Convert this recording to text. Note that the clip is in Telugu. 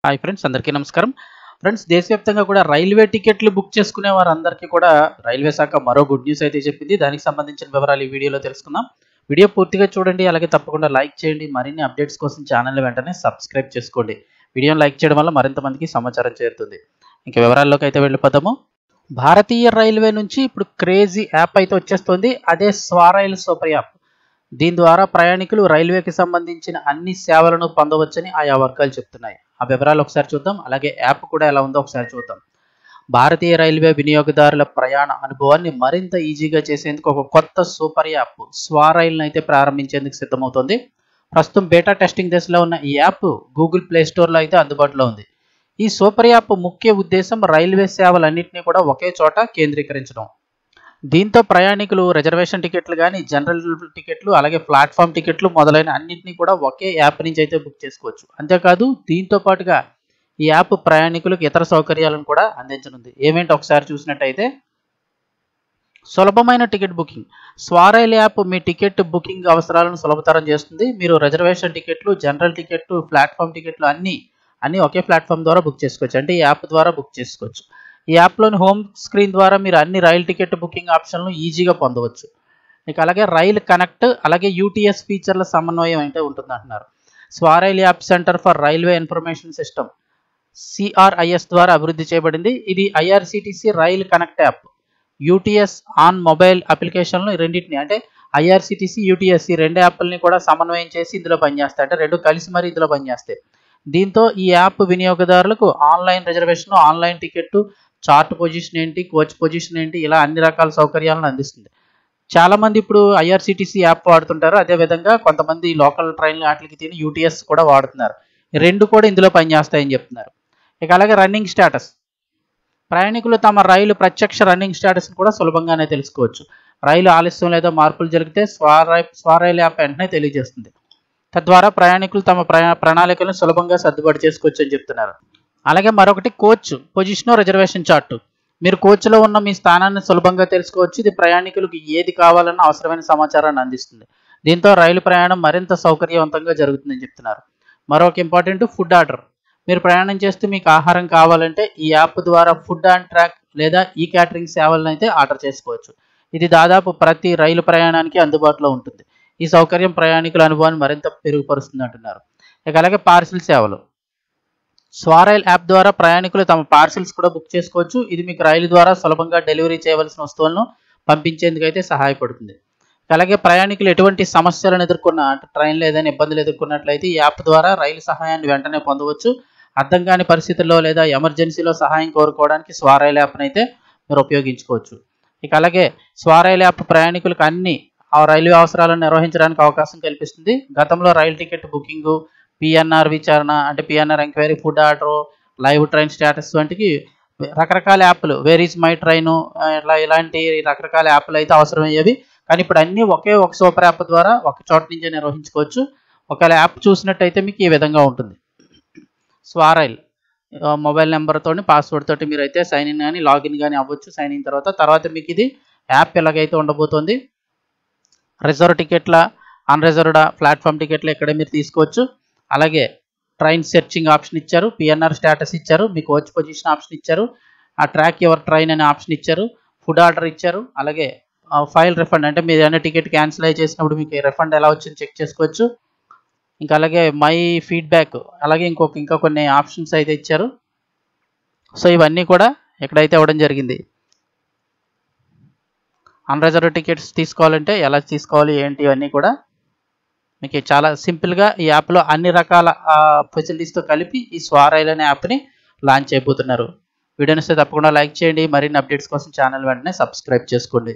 హాయ్ ఫ్రెండ్స్, అందరికీ నమస్కారం. ఫ్రెండ్స్, దేశవ్యాప్తంగా కూడా రైల్వే టికెట్లు బుక్ చేసుకునే వారందరికీ కూడా రైల్వే శాఖ మరో గుడ్ న్యూస్ అయితే చెప్పింది. దానికి సంబంధించిన వివరాలు ఈ వీడియోలో తెలుసుకుందాం. వీడియో పూర్తిగా చూడండి, అలాగే తప్పకుండా లైక్ చేయండి. మరిన్ని అప్డేట్స్ కోసం ఛానల్ వెంటనే సబ్స్క్రైబ్ చేసుకోండి. వీడియోని లైక్ చేయడం వల్ల మరింత మందికి సమాచారం చేరుతుంది. ఇంకా వివరాల్లోకి అయితే వెళ్ళిపోదాము. భారతీయ రైల్వే నుంచి ఇప్పుడు క్రేజీ యాప్ అయితే వచ్చేస్తుంది. అదే స్వరైల్ సూపర్ యాప్. దీని ద్వారా ప్రయాణికులు రైల్వేకి సంబంధించిన అన్ని సేవలను పొందవచ్చని ఆయా వర్గాలు చెప్తున్నాయి. ఆ వివరాలు ఒకసారి చూద్దాం. అలాగే యాప్ కూడా ఎలా ఉందో ఒకసారి చూద్దాం. భారతీయ రైల్వే వినియోగదారుల ప్రయాణ అనుభవాన్ని మరింత ఈజీగా చేసేందుకు ఒక కొత్త సూపర్ యాప్ స్వరైల్ను అయితే ప్రారంభించేందుకు సిద్ధమవుతోంది. ప్రస్తుతం బేటా టెస్టింగ్ దశలో ఉన్న ఈ యాప్ గూగుల్ ప్లే స్టోర్లో అయితే అందుబాటులో ఉంది. ఈ సూపర్ యాప్ ముఖ్య ఉద్దేశం రైల్వే సేవలన్నింటినీ కూడా ఒకే చోట కేంద్రీకరించడం. దీంతో ప్రయాణికులు రిజర్వేషన్ టికెట్లు కానీ, జనరల్ టికెట్లు, అలాగే ప్లాట్ఫామ్ టికెట్లు మొదలైన అన్నింటినీ కూడా ఒకే యాప్ నుంచి అయితే బుక్ చేసుకోవచ్చు. అంతేకాదు, దీంతో పాటుగా ఈ యాప్ ప్రయాణికులకు ఇతర సౌకర్యాలను కూడా అందించనుంది. ఏమేంటి ఒకసారి చూసినట్టయితే, సులభమైన టికెట్ బుకింగ్. స్వరైల్ యాప్ మీ టికెట్ బుకింగ్ అవసరాలను సులభతరం చేస్తుంది. మీరు రిజర్వేషన్ టికెట్లు, జనరల్ టికెట్లు, ప్లాట్ఫామ్ టికెట్లు అన్నీ ఒకే ప్లాట్ఫామ్ ద్వారా బుక్ చేసుకోవచ్చు. అంటే ఈ యాప్ ద్వారా బుక్ చేసుకోవచ్చు. ఈ యాప్లోని హోమ్ స్క్రీన్ ద్వారా మీరు అన్ని రైలు టికెట్ బుకింగ్ ఆప్షన్లను ఈజీగా పొందవచ్చు. ఇక అలాగే రైల్ కనెక్ట్, అలాగే యూటీఎస్ ఫీచర్ల సమన్వయం అయితే ఉంటుంది అంటున్నారు. SwaRail app centre for railway information system CRIS ద్వారా అభివృద్ధి చేయబడింది. ఇది IRCTC rail connect app, UTS on mobile అప్లికేషన్లు రెండింటిని, అంటే IRCTC, UTS ఈ రెండు యాప్లని కూడా సమన్వయం చేసి ఇందులో పనిచేస్తాయి. అంటే రెండు కలిసి మరి ఇందులో పనిచేస్తాయి. దీంతో ఈ యాప్ వినియోగదారులకు online reservation, online ticket, chart position ఏంటి, కోచ్ పొజిషన్ ఏంటి, ఇలా అన్ని రకాల సౌకర్యాలను అందిస్తుంది. చాలామంది ఇప్పుడు IRCTC యాప్ వాడుతుంటారు. అదేవిధంగా కొంతమంది లోకల్ ట్రైన్లు వాటికి తిని UTS కూడా వాడుతున్నారు. రెండు కూడా ఇందులో పనిచేస్తాయని చెప్తున్నారు. ఇక అలాగే రన్నింగ్ స్టేటస్. ప్రయాణికులు తమ రైలు ప్రత్యక్ష రన్నింగ్ స్టేటస్ని కూడా సులభంగానే తెలుసుకోవచ్చు. రైలు ఆలస్యం లేదా మార్పులు జరిగితే స్వరైల్ యాప్ వెంటనే తెలియజేస్తుంది. తద్వారా ప్రయాణికులు తమ ప్రణాళికలను సులభంగా సర్దుబాటు చేసుకోవచ్చు అని చెప్తున్నారు. అలాగే మరొకటి కోచ్ పొజిషన్ రిజర్వేషన్ చార్టు. మీరు కోచ్లో ఉన్న మీ స్థానాన్ని సులభంగా తెలుసుకోవచ్చు. ఇది ప్రయాణికులకు ఏది కావాలన్నా అవసరమైన సమాచారాన్ని అందిస్తుంది. దీంతో రైలు ప్రయాణం మరింత సౌకర్యవంతంగా జరుగుతుందని చెప్తున్నారు. మరొక ఇంపార్టెంట్ ఫుడ్ ఆర్డర్. మీరు ప్రయాణం చేస్తూ మీకు ఆహారం కావాలంటే ఈ యాప్ ద్వారా ఫుడ్ ఆన్ ట్రాక్ లేదా ఈ క్యాటరింగ్ సేవలను అయితే ఆర్డర్ చేసుకోవచ్చు. ఇది దాదాపు ప్రతి రైలు ప్రయాణానికి అందుబాటులో ఉంటుంది. ఈ సౌకర్యం ప్రయాణికుల అనుభవాన్ని మరింత మెరుగుపరుస్తుంది అంటున్నారు. ఇక అలాగే పార్సిల్ సేవలు. స్వరైల్ యాప్ ద్వారా ప్రయాణికులు తమ పార్సిల్స్ కూడా బుక్ చేసుకోవచ్చు. ఇది మీకు రైలు ద్వారా సులభంగా డెలివరీ చేయవలసిన వస్తువులను పంపించేందుకు అయితే సహాయపడుతుంది. అలాగే ప్రయాణికులు ఎటువంటి సమస్యలను ఎదుర్కొన్న, ట్రైన్లో ఏదైనా ఇబ్బందులు ఎదుర్కొన్నట్లయితే ఈ యాప్ ద్వారా రైలు సహాయాన్ని వెంటనే పొందవచ్చు. అర్థం కాని పరిస్థితుల్లో లేదా ఎమర్జెన్సీలో సహాయం కోరుకోవడానికి స్వరైల్ యాప్ని అయితే మీరు ఉపయోగించుకోవచ్చు. ఇక అలాగే స్వరైల్ యాప్ ప్రయాణికులకు అన్ని రైల్వే అవసరాలను నిర్వహించడానికి అవకాశం కల్పిస్తుంది. గతంలో రైలు టికెట్ బుకింగ్, PNR విచారణ, అంటే PNR enquiry, food order, live train status వంటివి రకరకాల యాప్లు, వేర్ ఈజ్ మై ట్రైన్, ఇలాంటి రకరకాల యాప్లు అయితే అవసరమయ్యేవి. కానీ ఇప్పుడు అన్నీ ఒక సూపర్ యాప్ ద్వారా ఒక చోట నుంచే నిర్వహించుకోవచ్చు. ఒకవేళ యాప్ చూసినట్టయితే మీకు ఈ విధంగా ఉంటుంది. స్వరైల్ మొబైల్ నెంబర్తో, పాస్వర్డ్ తోటి మీరు అయితే సైన్ ఇన్ కానీ లాగిన్ కానీ అవ్వచ్చు. సైన్ ఇన్ తర్వాత మీకు ఇది యాప్ ఎలాగైతే ఉండబోతోంది. రిజర్వ్ టికెట్ల, అన్రిజర్వ్డ్ ప్లాట్ఫామ్ టికెట్లు ఇక్కడ మీరు తీసుకోవచ్చు. అలాగే ట్రైన్ సెర్చింగ్ ఆప్షన్ ఇచ్చారు, PNR స్టేటస్ ఇచ్చారు, మీ కోచ్ పొజిషన్ ఆప్షన్ ఇచ్చారు, ఆ ట్రాక్ యువర్ ట్రైన్ అనే ఆప్షన్ ఇచ్చారు, ఫుడ్ ఆర్డర్ ఇచ్చారు. అలాగే ఫైల్ రిఫండ్, అంటే మీరు ఏదైనా టికెట్ క్యాన్సిల్ అయ్యి చేసినప్పుడు మీకు రిఫండ్ ఎలా వచ్చింది చెక్ చేసుకోవచ్చు. ఇంకా అలాగే మై ఫీడ్బ్యాక్, అలాగే ఇంకా కొన్ని ఆప్షన్స్ అయితే ఇచ్చారు. సో ఇవన్నీ కూడా ఎక్కడైతే ఇవ్వడం జరిగింది. అన్రిజర్వ్డ్ టికెట్స్ తీసుకోవాలంటే ఎలా తీసుకోవాలి ఏంటి, ఇవన్నీ కూడా మీకు చాలా సింపుల్గా ఈ యాప్లో అన్ని రకాల ఫెసిలిటీస్తో కలిపి ఈ స్వరైల్ అనే యాప్ని లాంచ్ చేయబోతున్నారు. వీడియోని తప్పకుండా లైక్ చేయండి. మరిన్ని అప్డేట్స్ కోసం ఛానల్ వెంటనే సబ్స్క్రైబ్ చేసుకోండి.